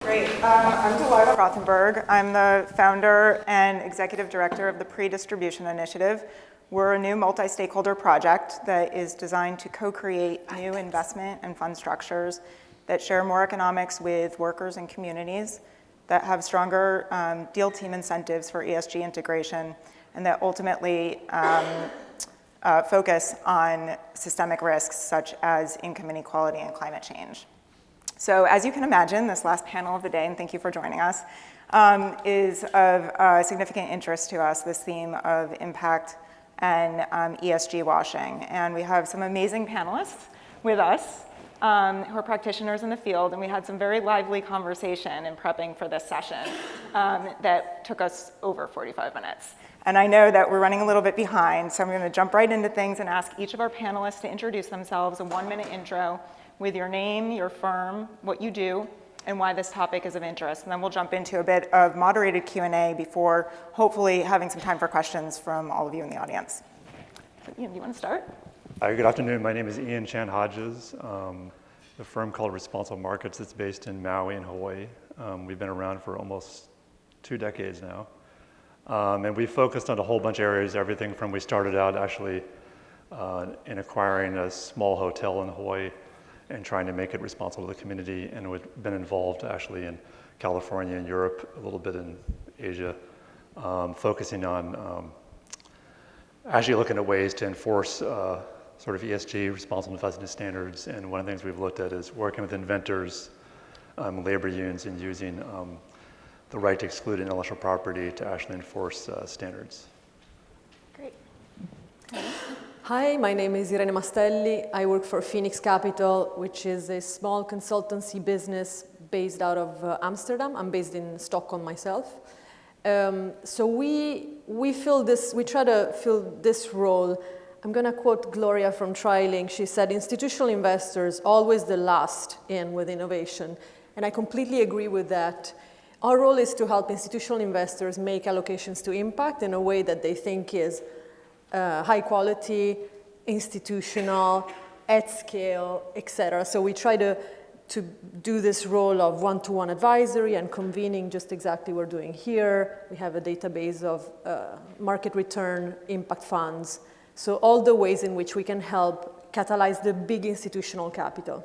Great. I'm Delilah Rothenberg. I'm the founder and executive director of the Pre-Distribution Initiative. We're a new multi-stakeholder project that is designed to co-create new investment and fund structures that share more economics with workers and communities, that have stronger deal team incentives for ESG integration, and that ultimately focus on systemic risks such as income inequality and climate change. So as you can imagine, this last panel of the day, and thank you for joining us, is of significant interest to us, this theme of impact and ESG washing. And we have some amazing panelists with us who are practitioners in the field, and we had some very lively conversation in prepping for this session that took us over 45 minutes. And I know that we're running a little bit behind, so I'm going to jump right into things and ask each of our panelists to introduce themselves, a 1-minute intro with your name, your firm, what you do, and why this topic is of interest. And then we'll jump into a bit of moderated Q&A before hopefully having some time for questions from all of you in the audience. So Ian, do you want to start? Hi, good afternoon. My name is Ian Chan Hodges. The firm called Responsible Markets is based in Maui in Hawaii. We've been around for almost 2 decades now. And we focused on a whole bunch of areas, everything from we started out actually in acquiring a small hotel in Hawaii and trying to make it responsible to the community, and we've been involved actually in California and Europe, a little bit in Asia, focusing on actually looking at ways to enforce sort of ESG, responsible investing standards. And one of the things we've looked at is working with inventors, labor unions, and using the right to exclude intellectual property to actually enforce standards. Great. Hi, my name is Irene Mastelli. I work for Phoenix Capital, which is a small consultancy business based out of Amsterdam. I'm based in Stockholm myself. So we try to fill this role. I'm going to quote Gloria from TriLink. She said, "Institutional investors always the last in with innovation." And I completely agree with that. Our role is to help institutional investors make allocations to impact in a way that they think is high quality, institutional, at scale, etc. So we try to do this role of one-to-one advisory and convening, just exactly what we're doing here. We have a database of market return impact funds. So all the ways in which we can help catalyze the big institutional capital.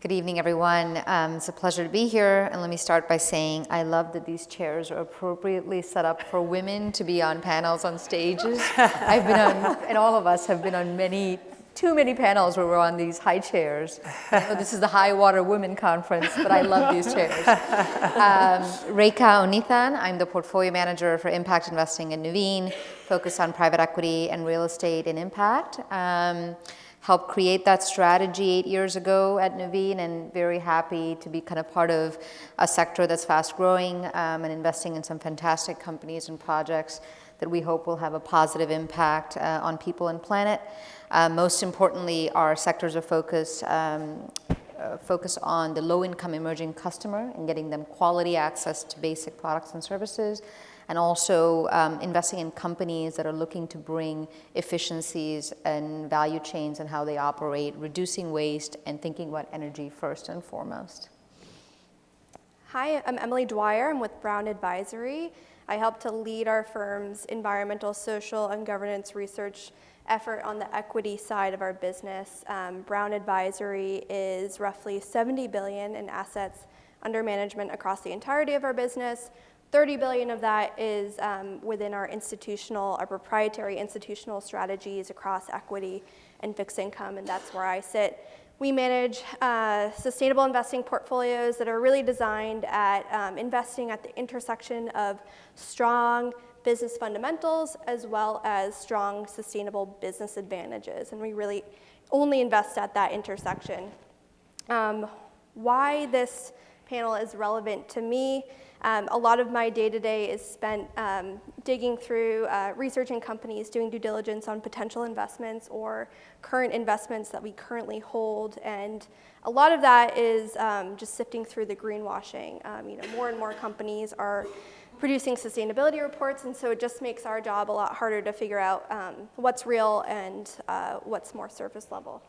Good evening, everyone. It's a pleasure to be here. And let me start by saying I love that these chairs are appropriately set up for women to be on panels on stages. I've been on, and all of us have been on too many panels where we're on these high chairs. I know this is the High Water Women Conference, but I love these chairs. Rekha, Unnithan, I'm the portfolio manager for impact investing in Nuveen, focused on private equity and real estate and impact. Helped create that strategy 8 years ago at Nuveen, and very happy to be kind of part of a sector that's fast growing and investing in some fantastic companies and projects that we hope will have a positive impact on people and planet. Most importantly, our sectors of focus on the low-income emerging customer and getting them quality access to basic products and services, and also investing in companies that are looking to bring efficiencies and value chains and how they operate, reducing waste, and thinking about energy first and foremost. Hi, I'm Emily Dwyer. I'm with Brown Advisory. I help to lead our firm's environmental, social, and governance research effort on the equity side of our business. Brown Advisory is roughly $70 billion in assets under management across the entirety of our business. $30 billion of that is within our proprietary institutional strategies across equity and fixed income, and that's where I sit. We manage sustainable investing portfolios that are really designed at investing at the intersection of strong business fundamentals as well as strong sustainable business advantages, and we really only invest at that intersection. Why this panel is relevant to me: a lot of my day-to-day is spent digging through researching companies, doing due diligence on potential investments or current investments that we currently hold, and a lot of that is just sifting through the greenwashing. More and more companies are producing sustainability reports, and so it just makes our job a lot harder to figure out what's real and what's more surface level.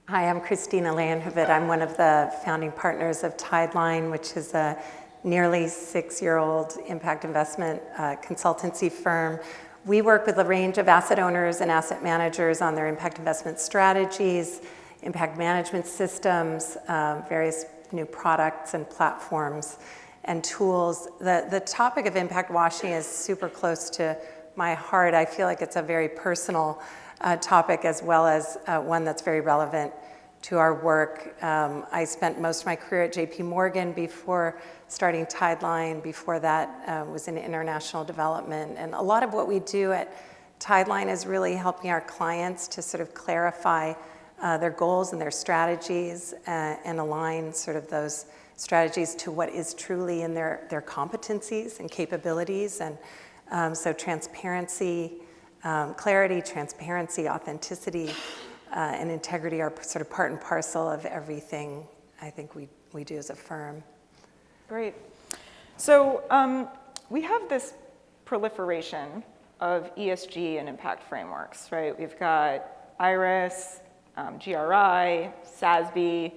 Hi, I'm Christina Leijonhufvud. I'm one of the founding partners of Tideline, which is a nearly 6-year-old impact investment consultancy firm. We work with a range of asset owners and asset managers on their impact investment strategies, impact management systems, various new products and platforms and tools. The topic of impact washing is super close to my heart. I feel like it's a very personal topic as well as one that's very relevant to our work. I spent most of my career at JP Morgan before starting Tideline. Before that was in international development. And a lot of what we do at Tideline is really helping our clients to sort of clarify their goals and their strategies and align sort of those strategies to what is truly in their competencies and capabilities. And so transparency, clarity, transparency, authenticity, and integrity are sort of part and parcel of everything I think we do as a firm. Great. So we have this proliferation of ESG and impact frameworks, right? We've got IRIS, GRI, SASB,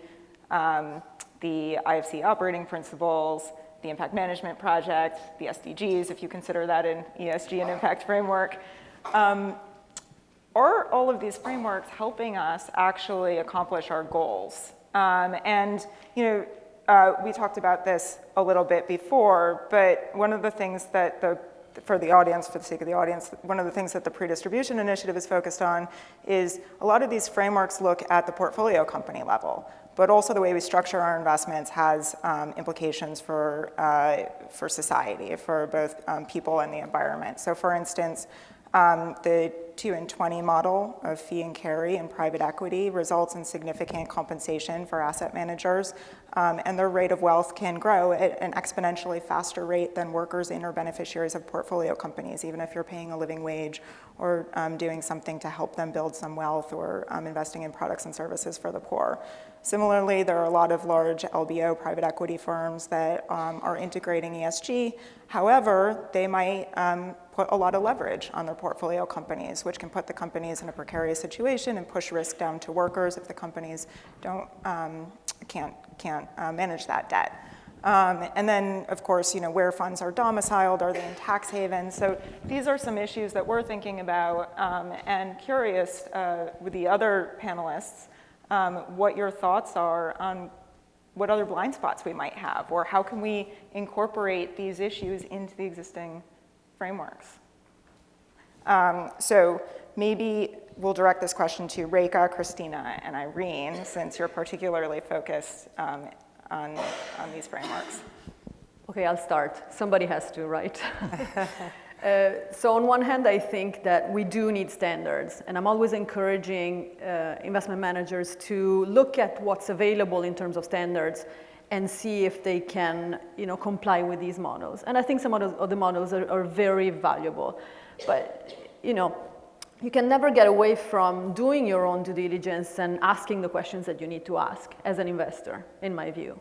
the IFC Operating Principles, the Impact Management Project, the SDGs, if you consider that an ESG and impact framework. Are all of these frameworks helping us actually accomplish our goals? And we talked about this a little bit before, but one of the things that for the sake of the audience, one of the things that the Pre-Distribution Initiative is focused on is a lot of these frameworks look at the portfolio company level, but also the way we structure our investments has implications for society, for both people and the environment. So for instance, the 2 and 20 model of fee and carry in private equity results in significant compensation for asset managers, and their rate of wealth can grow at an exponentially faster rate than workers in or beneficiaries of portfolio companies, even if you're paying a living wage or doing something to help them build some wealth or investing in products and services for the poor. Similarly, there are a lot of large LBO private equity firms that are integrating ESG. However, they might put a lot of leverage on their portfolio companies, which can put the companies in a precarious situation and push risk down to workers if the companies can't manage that debt. And then, of course, where funds are domiciled, are they in tax havens? So these are some issues that we're thinking about and curious with the other panelists what your thoughts are on what other blind spots we might have, or how can we incorporate these issues into the existing frameworks. So maybe we'll direct this question to Rekha, Christina, and Irene, since you're particularly focused on these frameworks. Okay, I'll start. Somebody has to, right? So on one hand, I think that we do need standards, and I'm always encouraging investment managers to look at what's available in terms of standards and see if they can, comply with these models. And I think some of the models are very valuable. But, you can never get away from doing your own due diligence and asking the questions that you need to ask as an investor, in my view.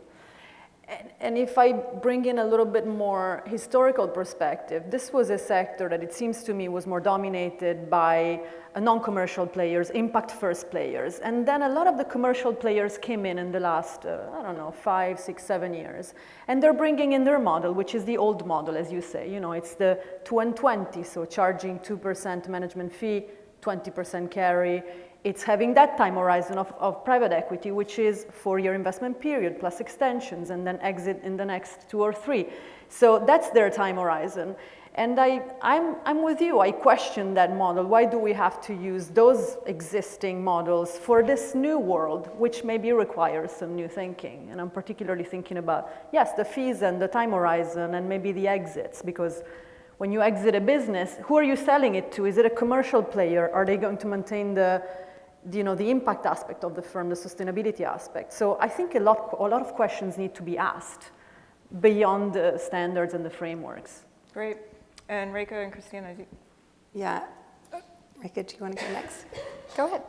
And if I bring in a little bit more historical perspective, this was a sector that it seems to me was more dominated by non-commercial players, impact-first players. And then a lot of the commercial players came in the last, 5, 6, 7 years. And they're bringing in their model, which is the old model, as you say. It's the 2 and 20, so charging 2% management fee, 20% carry. It's having that time horizon of private equity, which is 4-year investment period plus extensions and then exit in the next 2 or 3. So that's their time horizon. And I'm with you. I question that model. Why do we have to use those existing models for this new world, which maybe requires some new thinking? And I'm particularly thinking about, yes, the fees and the time horizon and maybe the exits, because when you exit a business, who are you selling it to? Is it a commercial player? Are they going to maintain the impact aspect of the firm, the sustainability aspect? So I think a lot of questions need to be asked beyond the standards and the frameworks. Great. And Rekha and Christina. Yeah. Rekha, do you want to go next? Go ahead.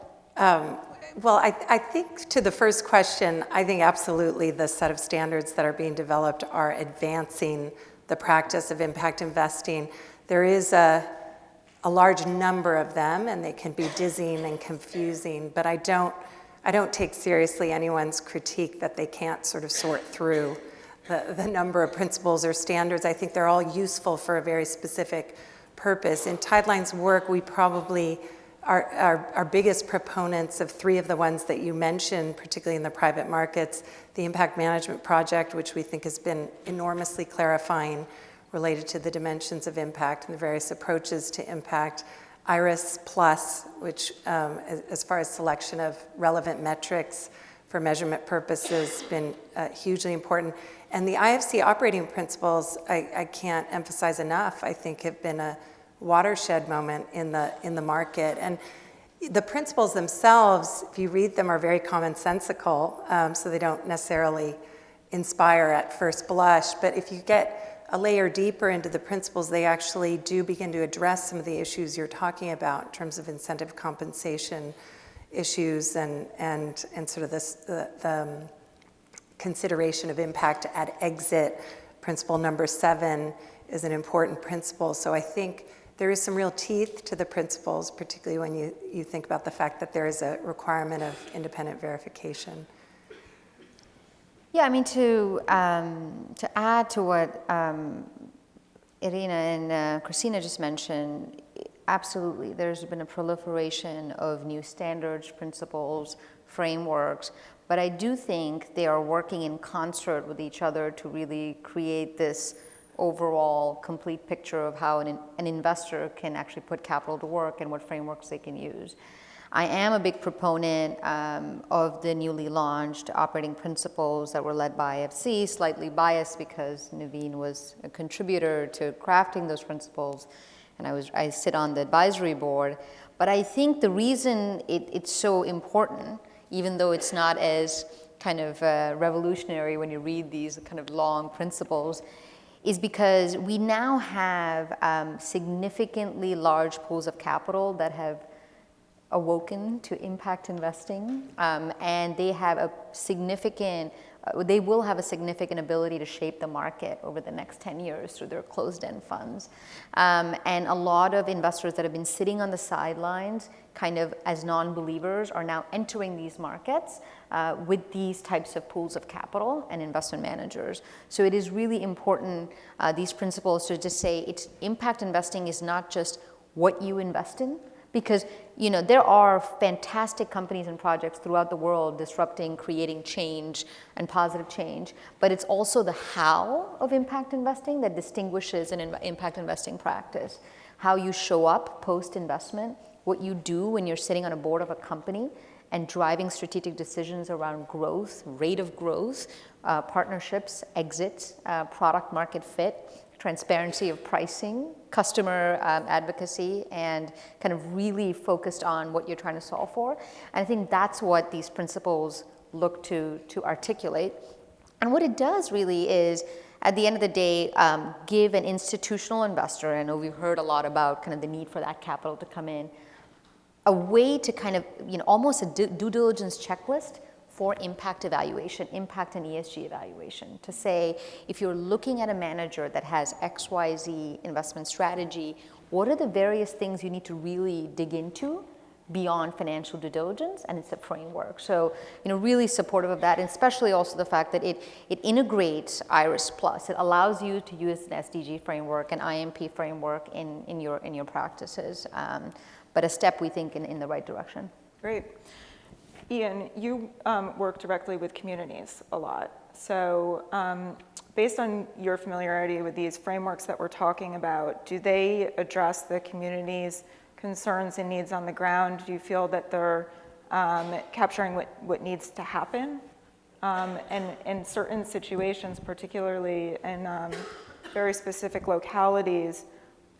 Well, I think to the first question, I think absolutely the set of standards that are being developed are advancing the practice of impact investing. There is a large number of them, and they can be dizzying and confusing, but I don't I don't take seriously anyone's critique that they can't sort of sort through the number of principles or standards. I think they're all useful for a very specific purpose. In Tideline's work, we probably are biggest proponents of three of the ones that you mentioned, particularly in the private markets. The Impact Management Project, which we think has been enormously clarifying related to the dimensions of impact and the various approaches to impact. IRIS Plus, which as far as selection of relevant metrics for measurement purposes, been hugely important. And the IFC operating principles, I can't emphasize enough, I think have been a watershed moment in the market. And the principles themselves, if you read them, are very commonsensical, so they don't necessarily inspire at first blush. But if you get a layer deeper into the principles, they actually do begin to address some of the issues you're talking about in terms of incentive compensation issues and sort of the consideration of impact at exit. Principle number 7 is an important principle. So I think there is some real teeth to the principles, particularly when you think about the fact that there is a requirement of independent verification. Yeah, I mean, to add to what Irene and Christina just mentioned, absolutely, there's been a proliferation of new standards, principles, frameworks, but I do think they are working in concert with each other to really create this overall complete picture of how an investor can actually put capital to work and what frameworks they can use. I am a big proponent of the newly launched operating principles that were led by IFC, slightly biased because Naveen was a contributor to crafting those principles, and I sit on the advisory board. But I think the reason it's so important, even though it's not as kind of revolutionary when you read these kind of long principles, is because we now have significantly large pools of capital that have awoken to impact investing, and they have a significant, they will have a significant ability to shape the market over the next 10 years through their closed-end funds. And a lot of investors that have been sitting on the sidelines, kind of as non-believers, are now entering these markets with these types of pools of capital and investment managers. So it is really important, these principles, to just say it's impact investing is not just what you invest in, because there are fantastic companies and projects throughout the world disrupting, creating change and positive change, but it's also the how of impact investing that distinguishes an impact investing practice. How you show up post-investment, what you do when you're sitting on a board of a company and driving strategic decisions around growth, rate of growth, partnerships, exits, product market fit, transparency of pricing, customer advocacy, and kind of really focused on what you're trying to solve for. And I think that's what these principles look to articulate. And what it does really is, at the end of the day, give an institutional investor, I know we've heard a lot about kind of the need for that capital to come in, a way to kind of, almost a due diligence checklist for impact evaluation, impact and ESG evaluation, to say, if you're looking at a manager that has XYZ investment strategy, what are the various things you need to really dig into beyond financial due diligence? And it's a framework. So, really supportive of that, and especially also the fact that it integrates IRIS Plus. It allows you to use an SDG framework, an IMP framework in your practices, but a step, we think, in the right direction. Great. Ian, you work directly with communities a lot. So based on your familiarity with these frameworks that we're talking about, do they address the community's concerns and needs on the ground? Do you feel that they're capturing what needs to happen? And in certain situations, particularly in very specific localities,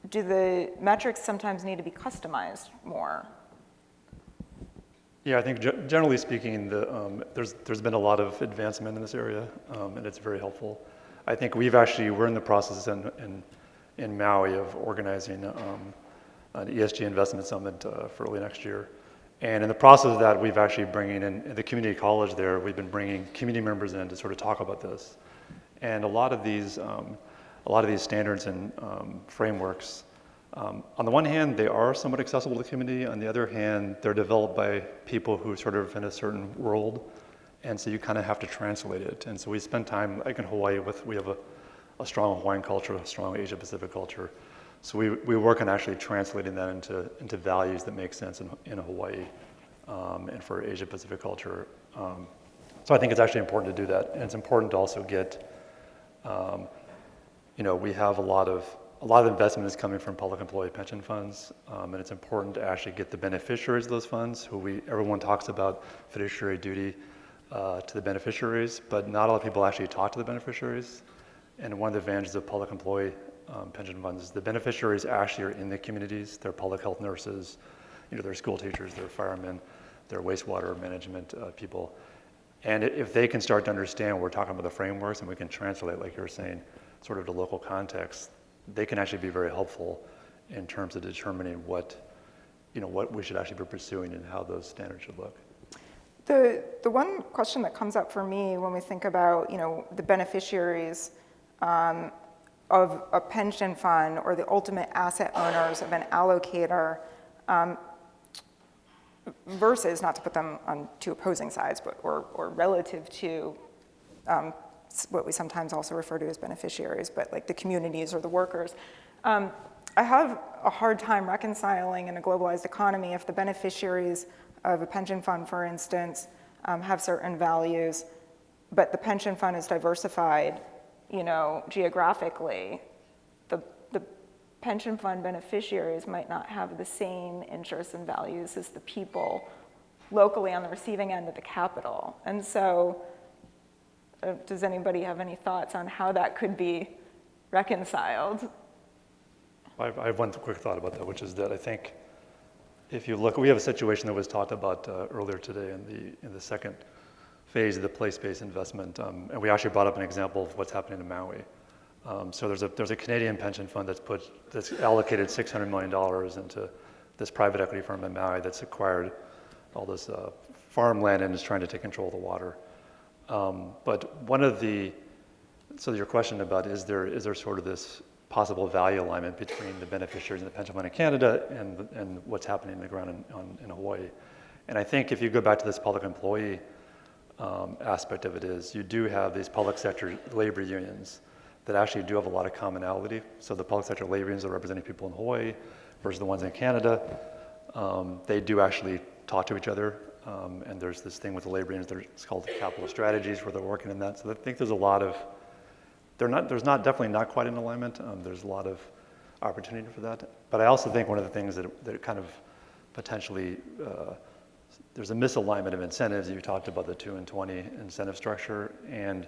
do the metrics sometimes need to be customized more? Yeah, I think generally speaking, there's been a lot of advancement in this area, and it's very helpful. I think we're in the process in Maui of organizing an ESG investment summit for early next year. And in the process of that, we've actually bringing in the community college there, we've been bringing community members in to sort of talk about this. And a lot of these standards and frameworks On the one hand, they are somewhat accessible to the community. On the other hand, they're developed by people who sort of in a certain world, and so you kind of have to translate it. And so we spend time, like in Hawaii, we have a strong Hawaiian culture, a strong Asia Pacific culture. So we work on actually translating that into values that make sense in Hawaii and for Asia Pacific culture. So I think it's actually important to do that, and it's important to also get, we have a lot of investment is coming from public employee pension funds, and it's important to actually get the beneficiaries of those funds, everyone talks about fiduciary duty to the beneficiaries, but not a lot of people actually talk to the beneficiaries. And one of the advantages of public employee pension funds is the beneficiaries actually are in the communities. They're public health nurses, they're school teachers, they're firemen, they're wastewater management people. And if they can start to understand, we're talking about the frameworks and we can translate, like you're saying, sort of to local context, they can actually be very helpful in terms of determining what we should actually be pursuing and how those standards should look. The one question that comes up for me when we think about, the beneficiaries of a pension fund or the ultimate asset owners of an allocator versus, not to put them on two opposing sides, but or relative to what we sometimes also refer to as beneficiaries, but like the communities or the workers. I have a hard time reconciling in a globalized economy if the beneficiaries of a pension fund, for instance, have certain values, but the pension fund is diversified, geographically. The pension fund beneficiaries might not have the same interests and values as the people locally on the receiving end of the capital. And so, does anybody have any thoughts on how that could be reconciled? I have one quick thought about that, which is that I think if you look, we have a situation that was talked about earlier today in the second phase of the place-based investment, and we actually brought up an example of what's happening in Maui. So there's a Canadian pension fund that's allocated $600 million into this private equity firm in Maui that's acquired all this farmland and is trying to take control of the water. But so your question about is there sort of this possible value alignment between the beneficiaries and the pension fund in Canada and what's happening in the ground in Hawaii. And I think if you go back to this public employee aspect of it is, you do have these public sector labor unions that actually do have a lot of commonality. So the public sector labor unions are representing people in Hawaii versus the ones in Canada. They do actually talk to each other. And there's this thing with the labor unions, it's called capital strategies, where they're working in that. So I think there's a lot of, definitely not quite in alignment. There's a lot of opportunity for that. But I also think one of the things that kind of potentially, there's a misalignment of incentives. You talked about the 2 and 20 incentive structure. And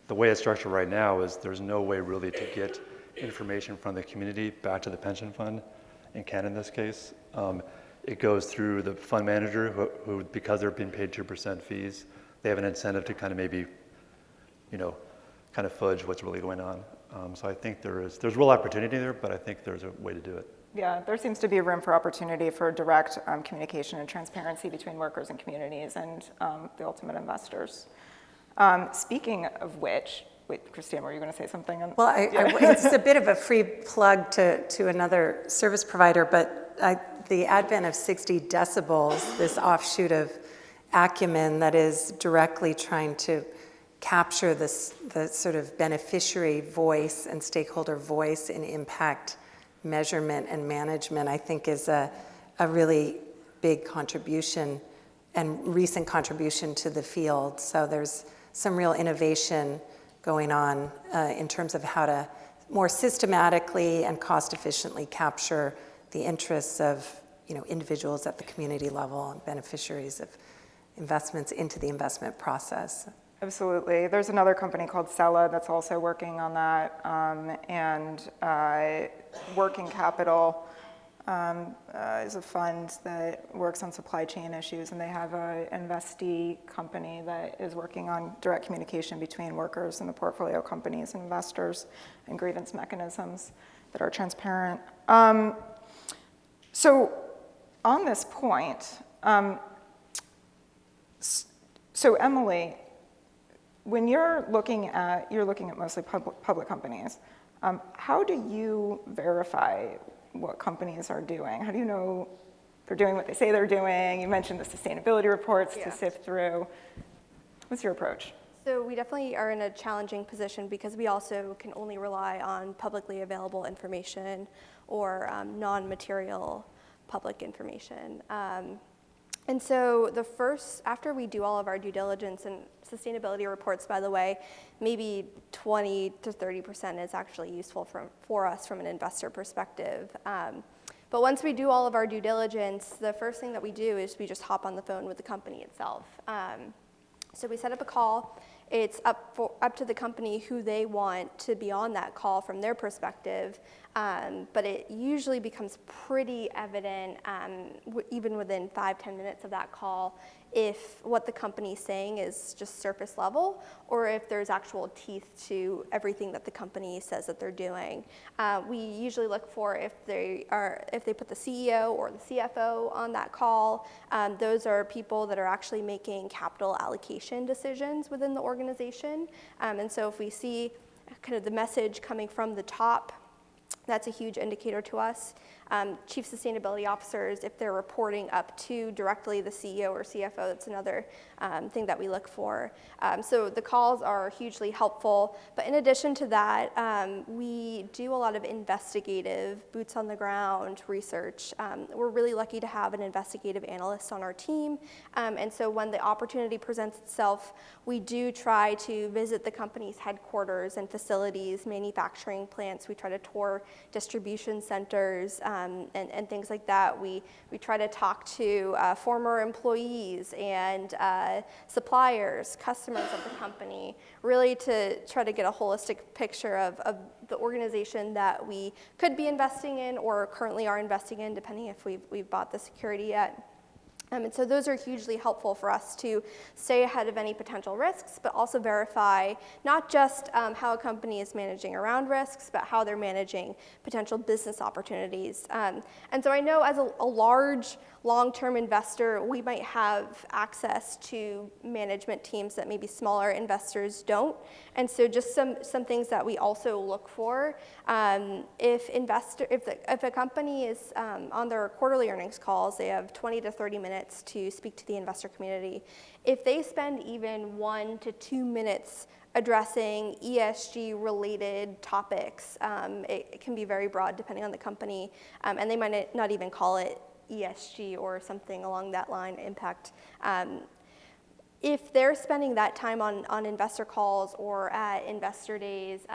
the way it's structured right now is there's no way really to get information from the community back to the pension fund, in Canada in this case. It goes through the fund manager who, because they're being paid 2% fees, they have an incentive to kind of maybe, kind of fudge what's really going on. So I think there's real opportunity there, but I think there's a way to do it. Yeah, there seems to be room for opportunity for direct communication and transparency between workers and communities and the ultimate investors. Speaking of which, wait, Christina, were you going to say something? Well, it's a bit of a free plug to another service provider, but the advent of 60 decibels, this offshoot of Acumen that is directly trying to capture the sort of beneficiary voice and stakeholder voice in impact measurement and management, I think is a really big contribution and recent contribution to the field. So there's some real innovation going on in terms of how to more systematically and cost efficiently capture the interests of individuals at the community level and beneficiaries of investments into the investment process. Absolutely. There's another company called Sella that's also working on that, and Working Capital is a fund that works on supply chain issues, and they have an investee company that is working on direct communication between workers and the portfolio companies and investors and grievance mechanisms that are transparent. So on this point, so Emily, when you're looking at mostly public companies, how do you verify what companies are doing? How do you know they're doing what they say they're doing? You mentioned the sustainability reports to sift through. What's your approach? So we definitely are in a challenging position because we also can only rely on publicly available information or non-material public information. And so after we do all of our due diligence and sustainability reports, by the way, maybe 20 to 30% is actually useful for us from an investor perspective. But once we do all of our due diligence, the first thing that we do is we just hop on the phone with the company itself. So we set up a call. It's up to the company who they want to be on that call from their perspective, but it usually becomes pretty evident, even within 5-10 minutes of that call, if what the company's saying is just surface level or if there's actual teeth to everything that the company says that they're doing. We usually look for if they put the CEO or the CFO on that call. Those are people that are actually making capital allocation decisions within the organization. And so if we see kind of the message coming from the top, that's a huge indicator to us. Chief sustainability officers, if they're reporting up to directly the CEO or CFO, that's another thing that we look for. So the calls are hugely helpful. But in addition to that, we do a lot of investigative, boots on the ground research. We're really lucky to have an investigative analyst on our team. And so when the opportunity presents itself, we do try to visit the company's headquarters and facilities, manufacturing plants. We try to tour distribution centers and things like that. We try to talk to former employees and suppliers, customers of the company, really to try to get a holistic picture of the organization that we could be investing in or currently are investing in, depending if we've bought the security yet. And so those are hugely helpful for us to stay ahead of any potential risks, but also verify not just how a company is managing around risks, but how they're managing potential business opportunities. And so I know as a large, long-term investor, we might have access to management teams that maybe smaller investors don't. And so just some things that we also look for. If a company is on their quarterly earnings calls, they have 20 to 30 minutes to speak to the investor community. If they spend even 1 to 2 minutes addressing ESG-related topics, it can be very broad depending on the company, and they might not even call it ESG or something along that line, impact. If they're spending that time on investor calls or at investor days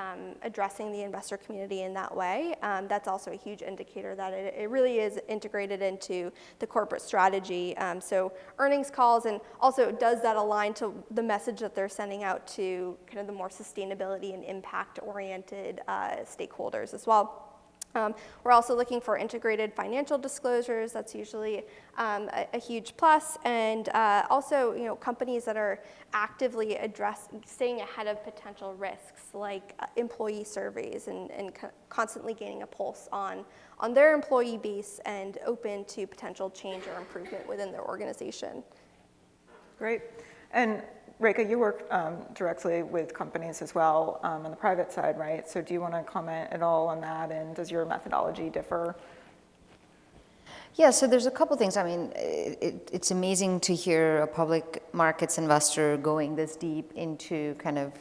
addressing the investor community in that way, that's also a huge indicator that it really is integrated into the corporate strategy. So earnings calls, and also does that align to the message that they're sending out to kind of the more sustainability and impact-oriented stakeholders as well. We're also looking for integrated financial disclosures. That's usually a huge plus. And also, companies that are actively staying ahead of potential risks, like employee surveys and constantly gaining a pulse on their employee base and open to potential change or improvement within their organization. Great. And Rekha, you work directly with companies as well on the private side, right? So do you want to comment at all on that, and does your methodology differ? Yeah, so there's a couple things. I mean, it's amazing to hear a public markets investor going this deep into kind of,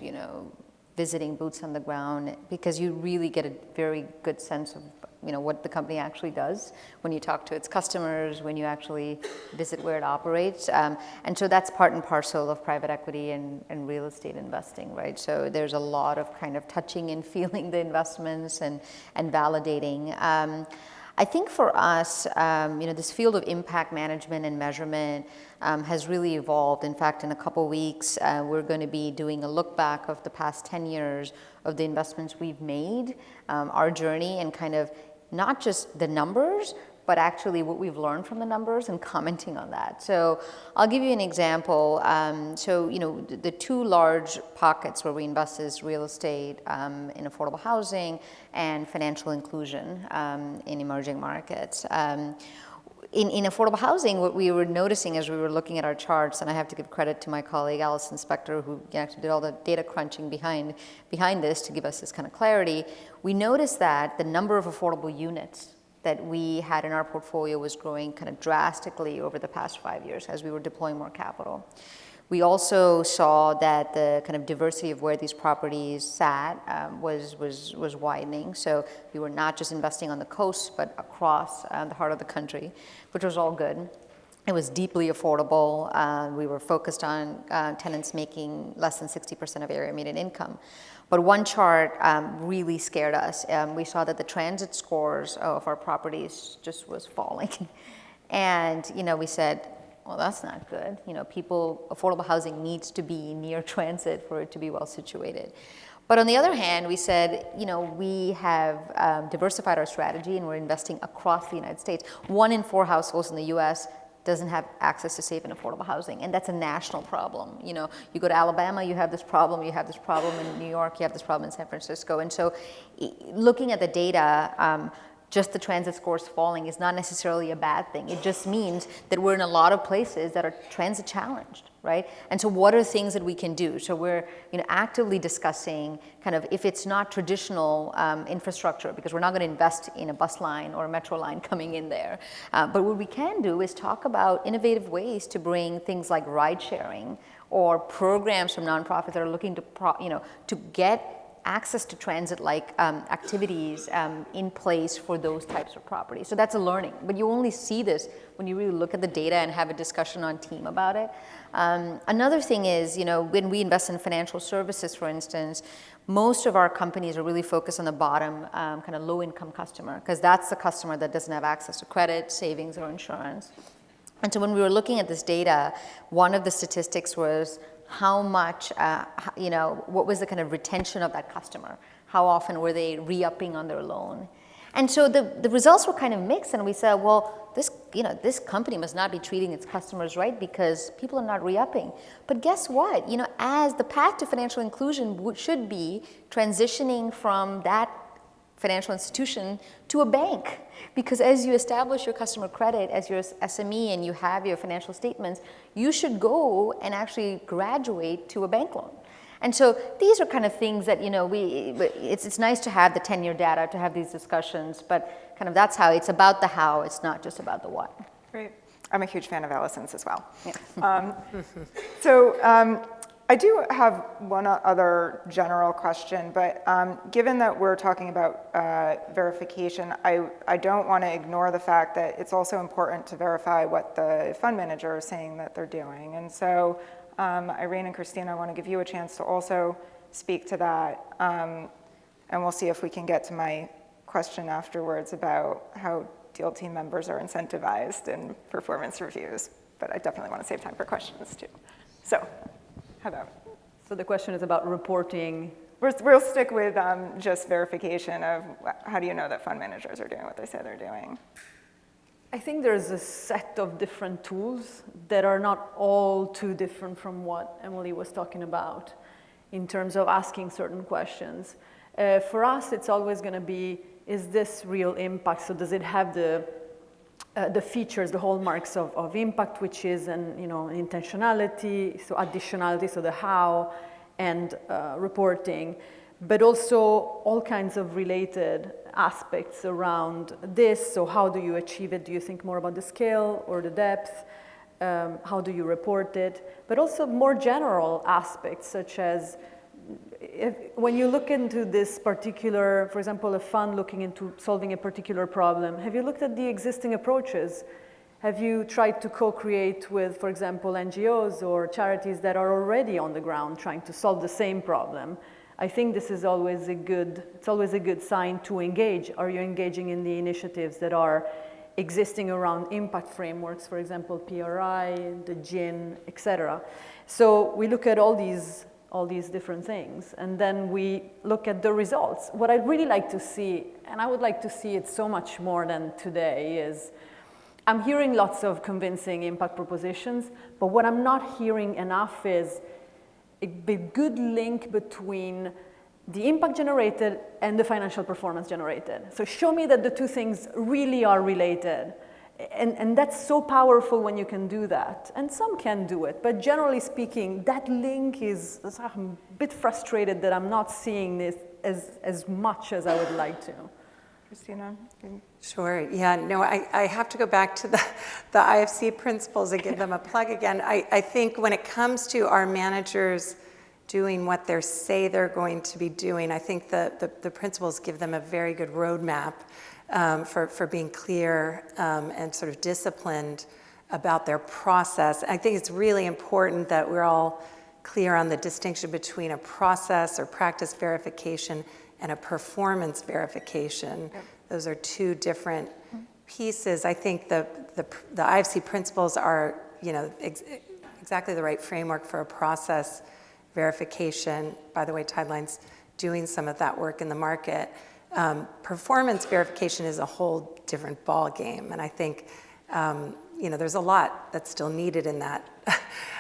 visiting boots on the ground, because you really get a very good sense of what the company actually does when you talk to its customers, when you actually visit where it operates. And so that's part and parcel of private equity and real estate investing, right? So there's a lot of kind of touching and feeling the investments and validating. I think for us, this field of impact management and measurement has really evolved. In fact, in a couple weeks, we're going to be doing a look back of the past 10 years of the investments we've made, our journey, and kind of not just the numbers, but actually what we've learned from the numbers and commenting on that. So I'll give you an example. The two large pockets where we invest is real estate in affordable housing and financial inclusion in emerging markets. In affordable housing, what we were noticing as we were looking at our charts, and I have to give credit to my colleague Alison Spector, who actually did all the data crunching behind this to give us this kind of clarity, we noticed that the number of affordable units that we had in our portfolio was growing kind of drastically over the past 5 years as we were deploying more capital. We also saw that the kind of diversity of where these properties sat was widening. So we were not just investing on the coast, but across the heart of the country, which was all good. It was deeply affordable. We were focused on tenants making less than 60% of area median income. But one chart really scared us. We saw that the transit scores of our properties just was falling. And, we said, well, that's not good. Affordable housing needs to be near transit for it to be well situated. But on the other hand, we said, we have diversified our strategy and we're investing across the United States. 1 in 4 households in the US doesn't have access to safe and affordable housing, and that's a national problem. You go to Alabama, you have this problem in New York, you have this problem in San Francisco. And so looking at the data, just the transit scores falling is not necessarily a bad thing. It just means that we're in a lot of places that are transit challenged, right? And so what are things that we can do? So we're actively discussing kind of if it's not traditional infrastructure, because we're not going to invest in a bus line or a metro line coming in there. But what we can do is talk about innovative ways to bring things like ride sharing or programs from nonprofits that are looking to get access to transit-like activities in place for those types of properties. So that's a learning, but you only see this when you really look at the data and have a discussion on team about it. Another thing is, when we invest in financial services, for instance, most of our companies are really focused on the bottom, kind of low-income customer, because that's the customer that doesn't have access to credit, savings, or insurance. And so when we were looking at this data, one of the statistics was how much, what was the kind of retention of that customer? How often were they re-upping on their loan? And so the results were kind of mixed, and we said, well, this company must not be treating its customers right because people are not re-upping. But guess what? As the path to financial inclusion should be transitioning from that financial institution to a bank. Because as you establish your customer credit as your SME and you have your financial statements, you should go and actually graduate to a bank loan. And so these are kind of things that, it's nice to have the 10-year data, to have these discussions, but kind of that's how, it's about the how, it's not just about the what. Great. I'm a huge fan of Allison's as well. Yeah. I do have one other general question, but given that we're talking about verification, I don't want to ignore the fact that it's also important to verify what the fund manager is saying that they're doing. And so, Irene and Christina, I want to give you a chance to also speak to that, and we'll see if we can get to my question afterwards about how deal team members are incentivized in performance reviews, but I definitely want to save time for questions too. So. How about? So the question is about reporting. We'll stick with just verification of how do you know that fund managers are doing what they say they're doing? I think there's a set of different tools that are not all too different from what Emily was talking about in terms of asking certain questions. For us, it's always going to be, is this real impact? So does it have the features, the hallmarks of impact, which is an intentionality, so additionality, so the how, and reporting, but also all kinds of related aspects around this. So how do you achieve it? Do you think more about the scale or the depth? How do you report it? But also more general aspects, such as when you look into this particular, for example, a fund looking into solving a particular problem, have you looked at the existing approaches? Have you tried to co-create with, for example, NGOs or charities that are already on the ground trying to solve the same problem? I think this is always it's always a good sign to engage. Are you engaging in the initiatives that are existing around impact frameworks, for example, PRI, the GIN, etc. So we look at all these different things, and then we look at the results. What I'd really like to see, and I would like to see it so much more than today, is I'm hearing lots of convincing impact propositions, but what I'm not hearing enough is a good link between the impact generated and the financial performance generated. So show me that the two things really are related. And that's so powerful when you can do that. And some can do it, but generally speaking, that link is, I'm a bit frustrated that I'm not seeing this as much as I would like to. Christina? Sure. Yeah. No, I have to go back to the IFC principles and give them a plug again. I think when it comes to our managers doing what they say they're going to be doing, I think the principles give them a very good roadmap for being clear and sort of disciplined about their process. I think it's really important that we're all clear on the distinction between a process or practice verification and a performance verification. Yep. Those are two different pieces. I think the IFC principles are, exactly the right framework for a process verification. By the way, Tideline's doing some of that work in the market. Performance verification is a whole different ball game, and I think there's a lot that's still needed in that.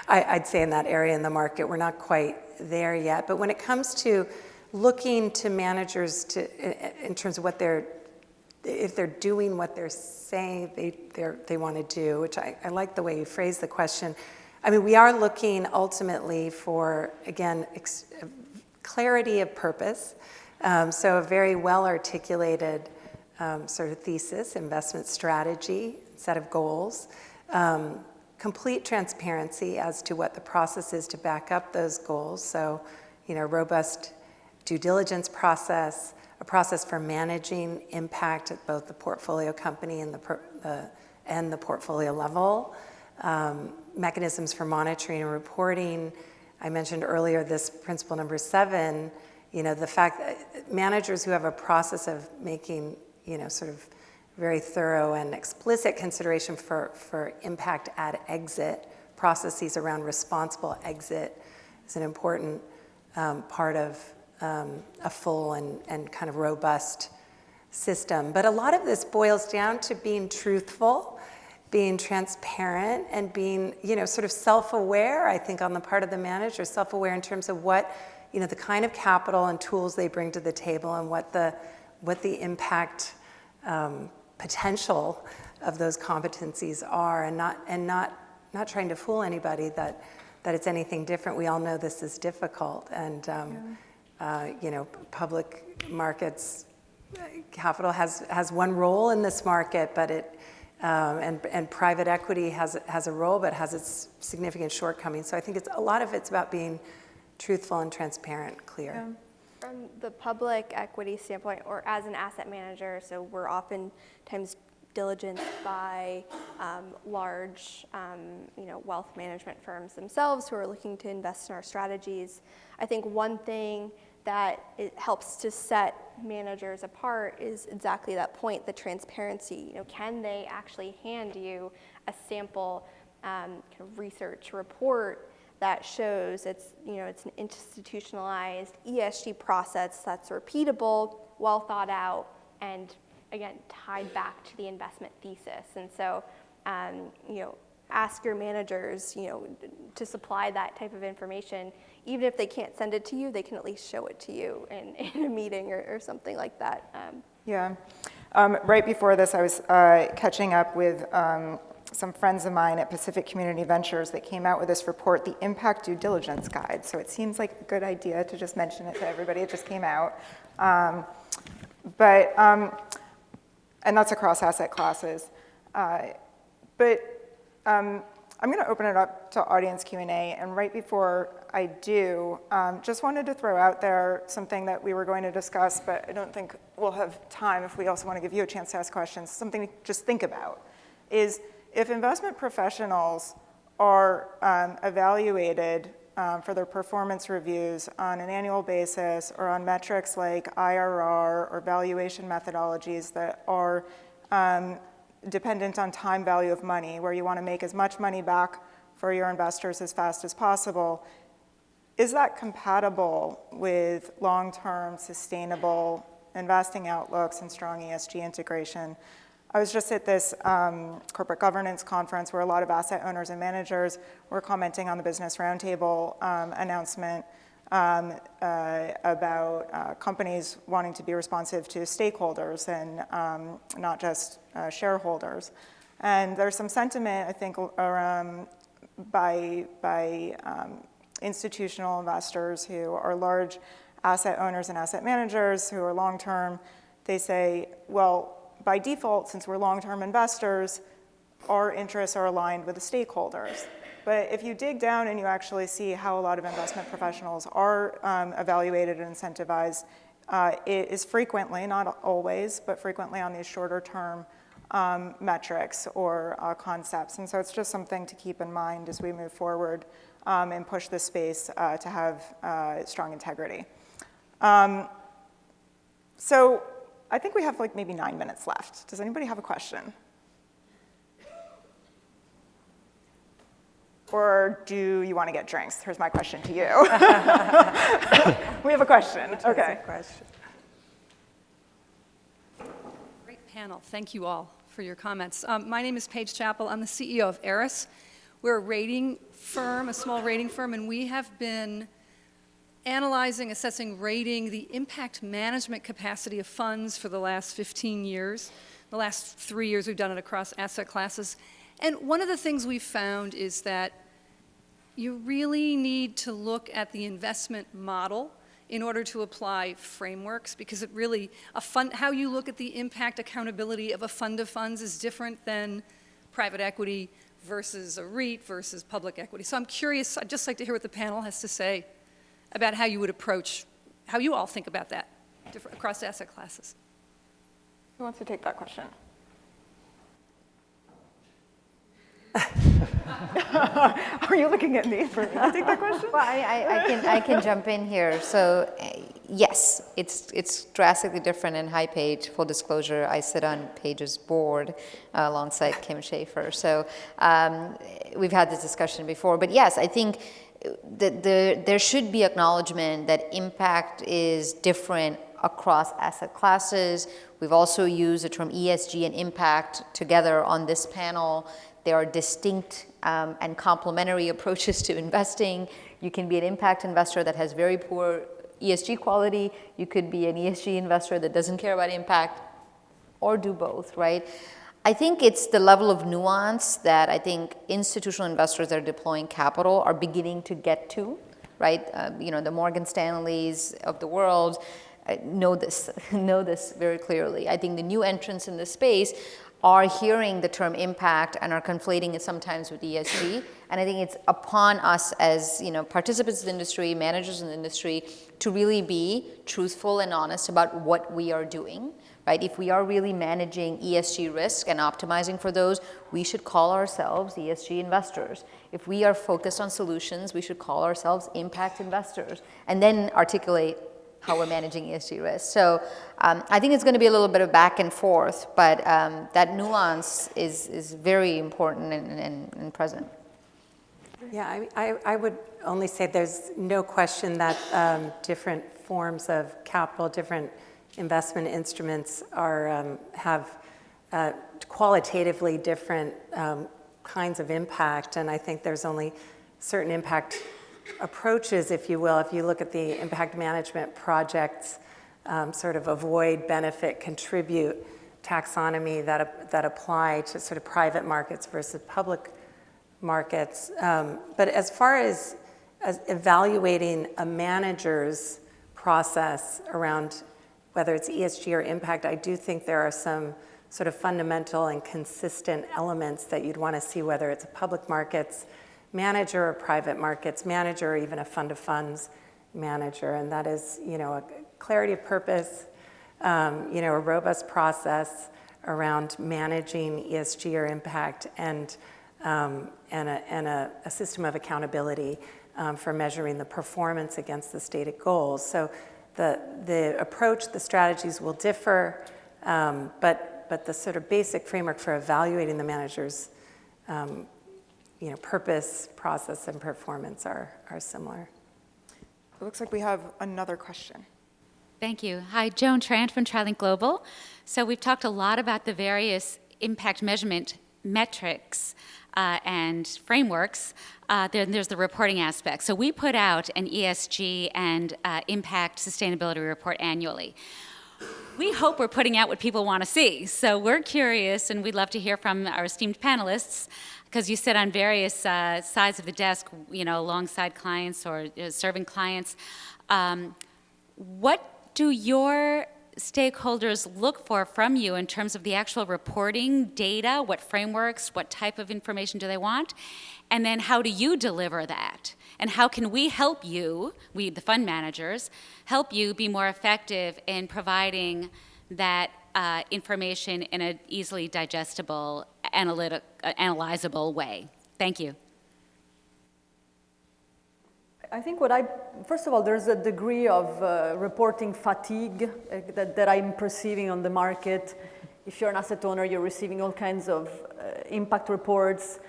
I'd say in that area in the market, we're not quite there yet. But when it comes to looking to managers in terms of if they're doing what they're saying they want to do, which I like the way you phrased the question. I mean, we are looking ultimately for, again, clarity of purpose. So a very well-articulated sort of thesis, investment strategy, set of goals, complete transparency as to what the process is to back up those goals. So, robust due diligence process, a process for managing impact at both the portfolio company and the portfolio level, mechanisms for monitoring and reporting. I mentioned earlier this principle number 7, the fact that managers who have a process of making, sort of very thorough and explicit consideration for impact at exit, processes around responsible exit is an important part of a full and kind of robust system. But a lot of this boils down to being truthful, being transparent, and being, sort of self-aware, I think, on the part of the manager, self-aware in terms of what, the kind of capital and tools they bring to the table and what the impact potential of those competencies are, and not trying to fool anybody that it's anything different. We all know this is difficult, and public markets, capital has one role in this market, but and private equity has a role, but has its significant shortcomings. So I think a lot of it's about being truthful and transparent, clear. Yeah. From the public equity standpoint, or as an asset manager, so we're oftentimes diligenced by large, wealth management firms themselves who are looking to invest in our strategies. I think one thing that it helps to set managers apart is exactly that point, the transparency. Can they actually hand you a sample kind of research report that shows it's an institutionalized ESG process that's repeatable, well thought out, and again, tied back to the investment thesis. And so, ask your managers, to supply that type of information. Even if they can't send it to you, they can at least show it to you in a meeting or something like that. Yeah. Right before this, I was catching up with some friends of mine at Pacific Community Ventures that came out with this report, the Impact Due Diligence Guide. So it seems like a good idea to just mention it to everybody. It just came out. And that's across asset classes. I'm going to open it up to audience Q&A, and right before I do, just wanted to throw out there something that we were going to discuss, but I don't think we'll have time if we also want to give you a chance to ask questions. Something to just think about is if investment professionals are evaluated for their performance reviews on an annual basis or on metrics like IRR or valuation methodologies that are dependent on time value of money, where you want to make as much money back for your investors as fast as possible, is that compatible with long-term sustainable investing outlooks and strong ESG integration? I was just at this corporate governance conference where a lot of asset owners and managers were commenting on the Business Roundtable announcement about companies wanting to be responsive to stakeholders and not just shareholders. And there's some sentiment, I think, around by institutional investors who are large asset owners and asset managers who are long-term they say, well, by default, since we're long-term investors, our interests are aligned with the stakeholders. But if you dig down and you actually see how a lot of investment professionals are evaluated and incentivized, it is frequently, not always, but frequently on these shorter term metrics or concepts. And so it's just something to keep in mind as we move forward and push this space to have strong integrity. So I think we have like maybe 9 minutes left. Does anybody have a question? Or do you want to get drinks? Here's my question to you. We have a question. Okay. Great panel. Thank you all for your comments. My name is Paige Chappell. I'm the CEO of Eris. We're a rating firm, a small rating firm, and we have been analyzing, assessing, rating the impact management capacity of funds for the last 15 years. The last 3 years we've done it across asset classes. And one of the things we've found is that you really need to look at the investment model in order to apply frameworks, because it really, how you look at the impact accountability of a fund of funds is different than private equity versus a REIT versus public equity. So I'm curious, I'd just like to hear what the panel has to say about how you would approach, how you all think about that across asset classes. Who wants to take that question? Are you looking at me for me to take that question? Well, I can jump in here. So yes, it's drastically different in High Page. Full disclosure, I sit on Page's board alongside Kim Schaefer. So we've had this discussion before. But yes, I think there should be acknowledgement that impact is different across asset classes. We've also used the term ESG and impact together on this panel. There are distinct and complementary approaches to investing. You can be an impact investor that has very poor ESG quality. You could be an ESG investor that doesn't care about impact, or do both, right? I think it's the level of nuance that I think institutional investors that are deploying capital are beginning to get to, right? The Morgan Stanleys of the world know this very clearly. I think the new entrants in this space are hearing the term impact and are conflating it sometimes with ESG. And I think it's upon us as participants in the industry, managers in the industry, to really be truthful and honest about what we are doing, right? If we are really managing ESG risk and optimizing for those, we should call ourselves ESG investors. If we are focused on solutions, we should call ourselves impact investors, and then articulate how we're managing ESG risk. So I think it's going to be a little bit of back and forth, but that nuance is very important and present. Yeah, I would only say there's no question that different forms of capital, different investment instruments have qualitatively different kinds of impact, and I think there's only certain impact approaches, if you will. If you look at the impact management projects, sort of avoid, benefit, contribute taxonomy that apply to sort of private markets versus public markets. But as far as evaluating a manager's process around whether it's ESG or impact, I do think there are some sort of fundamental and consistent elements that you'd want to see, whether it's a public markets manager or private markets manager, or even a fund of funds manager. And that is, a clarity of purpose, a robust process around managing ESG or impact, and a system of accountability for measuring the performance against the stated goals. So the approach, the strategies will differ, but the sort of basic framework for evaluating the manager's purpose, process, and performance are similar. It looks like we have another question. Thank you. Hi, Joan Trant from TriLink Global. So we've talked a lot about the various impact measurement metrics and frameworks. Then there's the reporting aspect. So we put out an ESG and impact sustainability report annually. We hope we're putting out what people want to see. So we're curious, and we'd love to hear from our esteemed panelists, because you sit on various sides of the desk, alongside clients or serving clients. What do your stakeholders look for from you in terms of the actual reporting data, what frameworks, what type of information do they want, and then how do you deliver that? And how can we help you, we the fund managers, help you be more effective in providing that information in an easily digestible, analyzable way? Thank you. I think first of all, there's a degree of reporting fatigue that I'm perceiving on the market. If you're an asset owner, you're receiving all kinds of impact reports,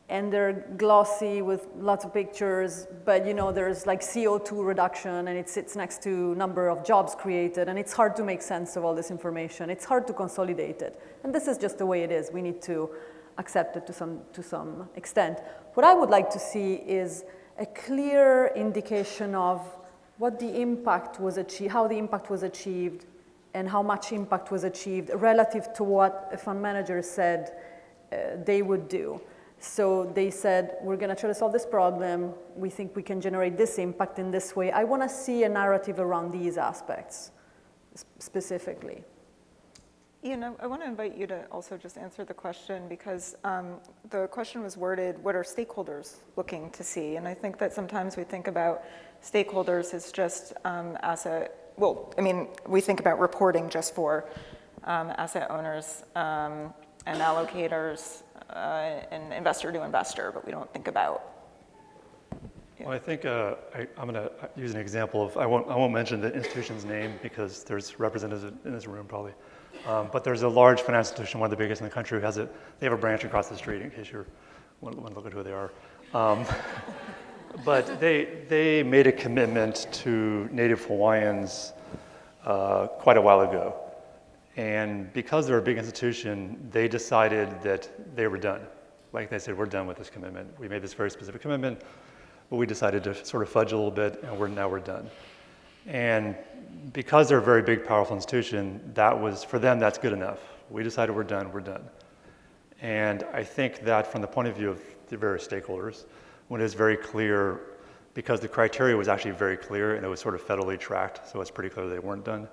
and they're glossy with lots of pictures, but there's like CO2 reduction, and it sits next to number of jobs created, and it's hard to make sense of all this information. It's hard to consolidate it, and this is just the way it is. We need to accept it to some extent. What I would like to see is a clear indication of what the impact was achieved, how the impact was achieved, and how much impact was achieved relative to what a fund manager said they would do. So they said, we're going to try to solve this problem. We think we can generate this impact in this way. I want to see a narrative around these aspects specifically. Ian, I want to invite you to also just answer the question, because the question was worded, what are stakeholders looking to see? And I think that sometimes we think about stakeholders as just we think about reporting just for asset owners and allocators and investor to investor, but we don't think about. Well, I think I'm going to use an example of, I won't mention the institution's name because there's representatives in this room probably. But there's a large financial institution, one of the biggest in the country, they have a branch across the street in case you want to look at who they are. But they made a commitment to Native Hawaiians quite a while ago. And because they're a big institution, they decided that they were done. Like they said, we're done with this commitment. We made this very specific commitment, but we decided to sort of fudge a little bit, and now we're done. And because they're a very big, powerful institution, for them, that's good enough. We decided we're done. And I think that from the point of view of the various stakeholders, when it's very clear, because the criteria was actually very clear and it was sort of federally tracked, so it's pretty clear they weren't done.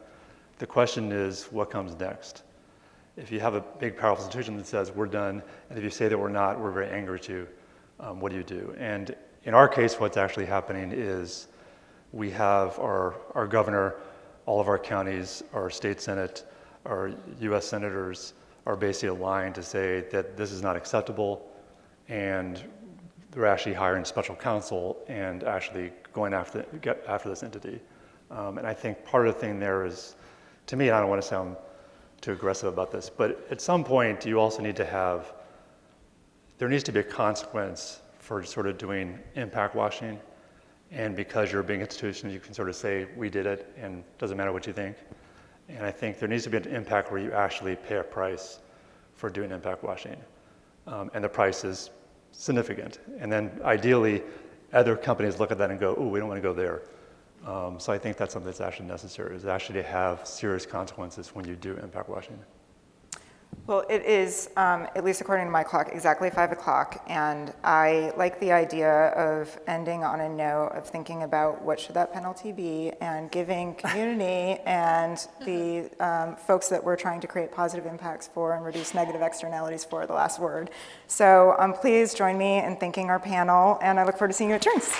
The question is, what comes next? If you have a big, powerful institution that says we're done, and if you say that we're not, we're very angry at you, what do you do? And in our case, what's actually happening is we have our governor, all of our counties, our state senate, our US senators are basically aligned to say that this is not acceptable, and they're actually hiring special counsel and actually going after this entity. And I think part of the thing there is, to me, I don't want to sound too aggressive about this, but at some point you also need to there needs to be a consequence for sort of doing impact washing. And because you're a big institution, you can sort of say, we did it, and it doesn't matter what you think. And I think there needs to be an impact where you actually pay a price for doing impact washing. And the price is significant. And then ideally, other companies look at that and go, oh, we don't want to go there. So I think that's something that's actually necessary, is actually to have serious consequences when you do impact washing. Well, it is, at least according to my clock, exactly 5 o'clock, and I like the idea of ending on a note of thinking about what should that penalty be, and giving community and the folks that we're trying to create positive impacts for and reduce negative externalities for the last word. So please join me in thanking our panel, and I look forward to seeing you at drinks.